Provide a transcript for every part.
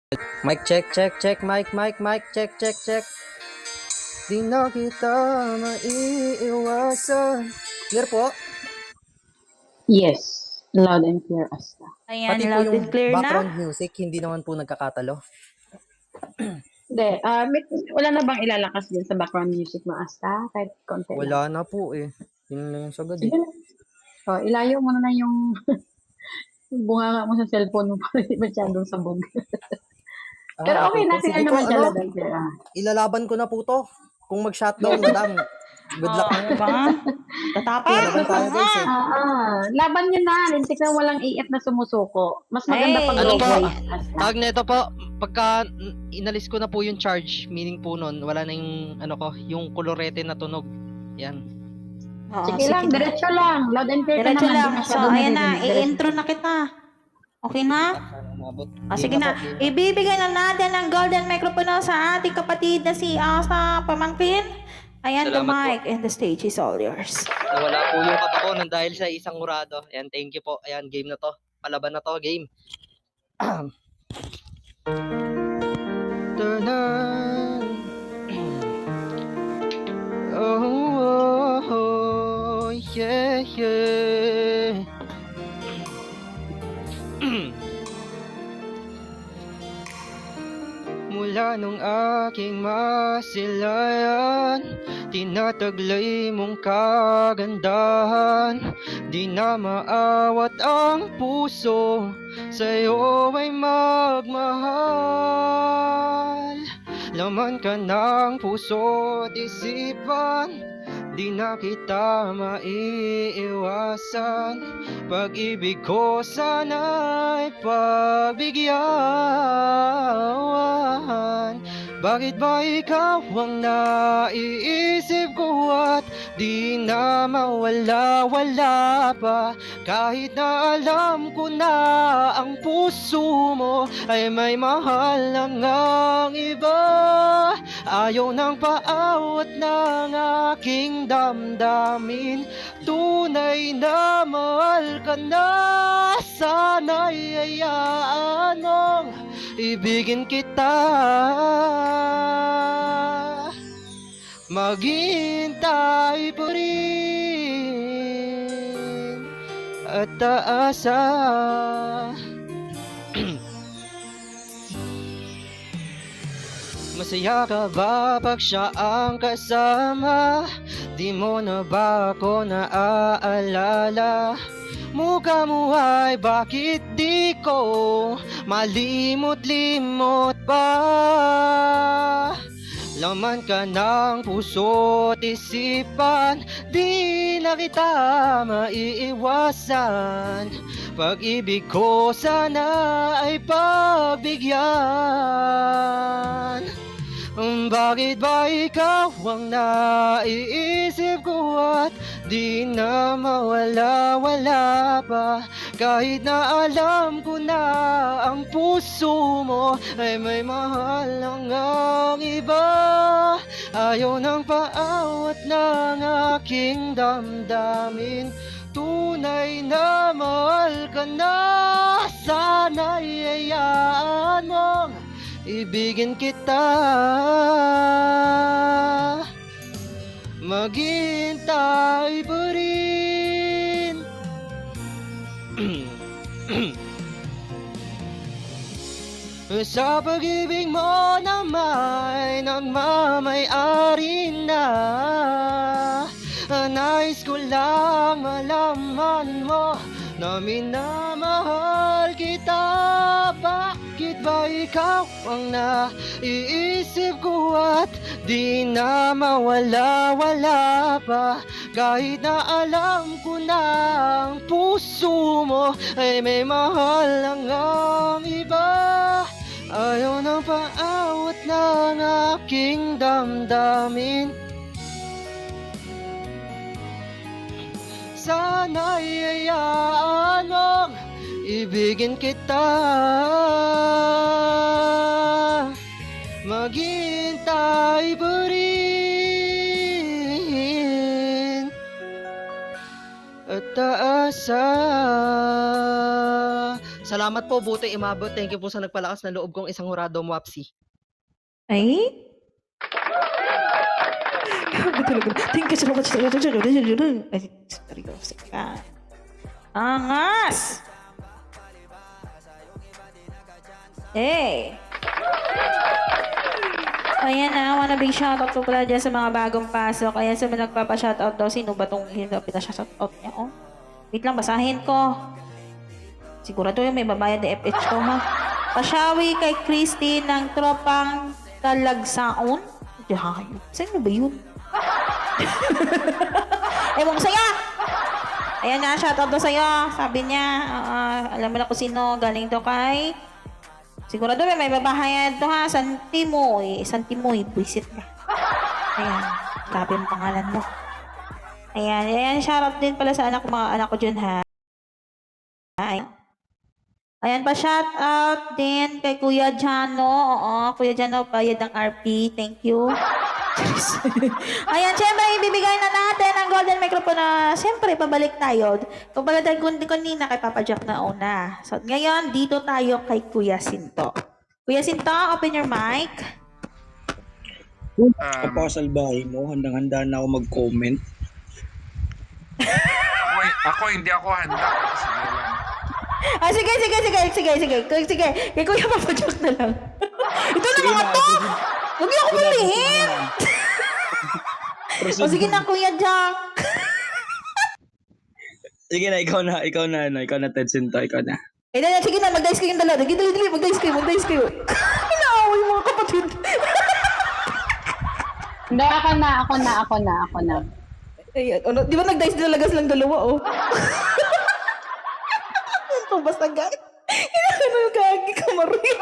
Mic check, check, check, mic, check, check, check. Di na kita maiiwasan. Clear po? Yes, loud and clear Asta. Ayan, Pati po loud yung and clear background na. music, hindi naman po nagkakatalo. Hindi, wala na bang ilalakas din sa background music mo, Asta? Kahit konti lang. Wala na po eh. Yun na yung sagad eh. Sige na. Oh, ilayo mo na yung bunganga mo sa cellphone mo para hindi masyadong sabog. Pero okay po. na, Sige clear po, naman siya, loud and clear. ilalaban ko na po to. Kung mag-shutdown, madam. Good luck na yun. Ba? Tatapos? Laban tayo guys eh. Laban nyo na, lintik na walang AF na sumusuko. Mas maganda Ay, pag ano rogue pa? voice, Asta. Tawag nito po, pagka inalis ko na po yung charge, meaning po nun, wala na yung, yung kolorete na tunog. Yan. Oo, Sige lang, na. diretso lang. Loud and clear ka Diretso naman. lang. Di So, masyado ayan na. naririnig. Diretso. I-intro na kita. Okay na? Sige Game na. po, game. Ibibigay na natin ang golden microphone sa ating kapatid na si Asa Pamangkin. Ayan, the Salamat po. mic and the stage is all yours. Nawala po yung kapakonan dahil sa isang murado. Ayan, thank you po. Ayan, game na to. Palaban na to, game. Tanan. Oh, yeah, yeah. Mula nung aking masilayan, tinataglay mong kagandahan. Di na maawat ang puso, sa'yo ay magmahal. Laman ka ng puso't isipan, di na kita maiiwasan. Pag-ibig ko sana'y pagbigyan. Bakit ba ikaw ang naiisip ko at di na mawala-wala pa? Kahit na alam ko na ang puso mo ay may mahal ng ang iba. Ayaw ng paawat ng aking damdamin. Tunay na mahal ka na. Sana'y hayaan mong ibigin kita. Maghintay pa rin at taasa. Masaya ka ba pag siya ang kasama? Di mo na ba ako naaalala? Mukha mo ay bakit di ko malimot-limot pa? Laman ka ng puso't isipan, di na kita maiiwasan. Pag-ibig ko sana ay pagbigyan. Bakit ba ikaw ang naiisip ko at di na mawala-wala pa? Kahit na alam ko na ang puso mo ay may mahal ng ang iba. Ayaw ng paawat ng aking damdamin. Tunay na mahal ka na. Sana'y hayaan mong ibigin kita. Maghintay pa rin. Sa pag-ibig mo na may nagmamay-ari na. Nais ko lang malaman mo na minamahal kita. Bakit ba ikaw ang naiisip ko at di na mawala-wala pa? Kahit na alam ko na ang puso mo ay may mahal ng ang iba. Ayaw ng paawat ng aking damdamin. Sana'y hayaan mong ibigin kita. Maghintay pa rin at taasa. Salamat. Salamat po, buti imabot. Thank you po sa nagpalakas na loob kong isang hurado Wapsi. Ay? Thank you so much. Ay, seryoso ka. Angas! Eh. Ayan na, wanna big shoutout po pala dyan sa mga bagong pasok. Ayan sa mga nagpapa-shoutout daw. Sino ba itong pinashoutout niya? Oh. Wait lang, basahin ko. Sigurado yung may babayad na FH ko, ha? Pasyawi kay Christy ng tropang Talagsaon. Diyan, saan ba yun? Ewan ko sa'yo! Ayan na, shoutout daw sa'yo. Sabi niya, alam mo na kung sino, galing to kay... Sigurado may babahayad to, ha? Santimoy. Santimoy, buisit ka. Ayan, sabi mo pangalan mo. Ayan, shoutout din pala sa mga anak ko dyan, ha? Ayan pa, shout out din kay Kuya Jano. Oo, Kuya Jano, bayad ng RP. Thank you. Ayan, syempre, ibibigay na natin ang golden microphone na syempre, pabalik tayo. Pabalik tayo kanina kay Papa Jack na una. So, ngayon, dito tayo kay Kuya Sinto. Kuya Sinto, open your mic. Kapasalbahin mo, handang-handa na ako mag-comment. Ako hindi ako handa. Sige lang. Sige. Kay Kuya Papa Jack na lang. Ito na mga to! Huwag niyo ako pilihin! O sige na, Kuya Jack. Sige na, ikaw na, Ted Sinto, ikaw na. Sige na, mag-dice kayong dalawa. Dali, mag-dice kayo. Inaaway mga kapatid. Hindi, ako na. Ayan, di ba nag-dice talaga silang dalawa, oh? Ito, basta gagi. Ano yung gagi ka, Marie?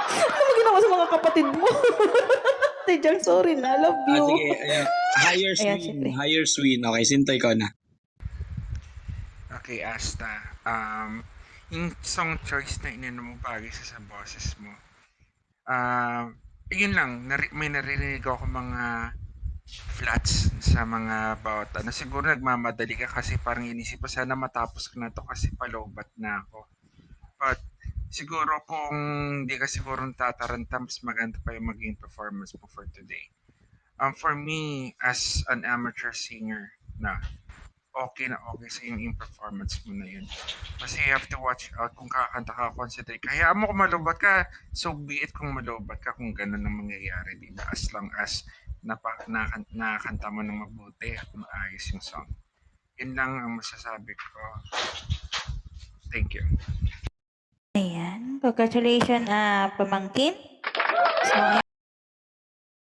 Ano mo ginawa sa mga kapatid mo? Jack, sorry na, love you. Sige, ayan. Higher swing. Okay, Sinto, ikaw na. Okay, Asta. Yung song choice na inano mo bagay sa boses mo. Yun lang, may narinig ako mga flats sa mga bawat ano. Siguro nagmamadali ka kasi parang inisip ko sana matapos ko na to kasi palobat na ako. But siguro kung hindi ka siguro tataranta, mas maganda pa yung maging performance mo for today. For me, as an amateur singer, okay sa yung performance mo na yun. Kasi you have to watch out kung kakanta ka, concentrate. Kaya mo kung malubat ka, so be it kung malubat ka kung ganun ang mangyayari, diba? As long as nakakanta mo ng mabuti at maayos yung song. Yun lang ang masasabi ko. Thank you. Ayan, congratulations, pamangkin. So,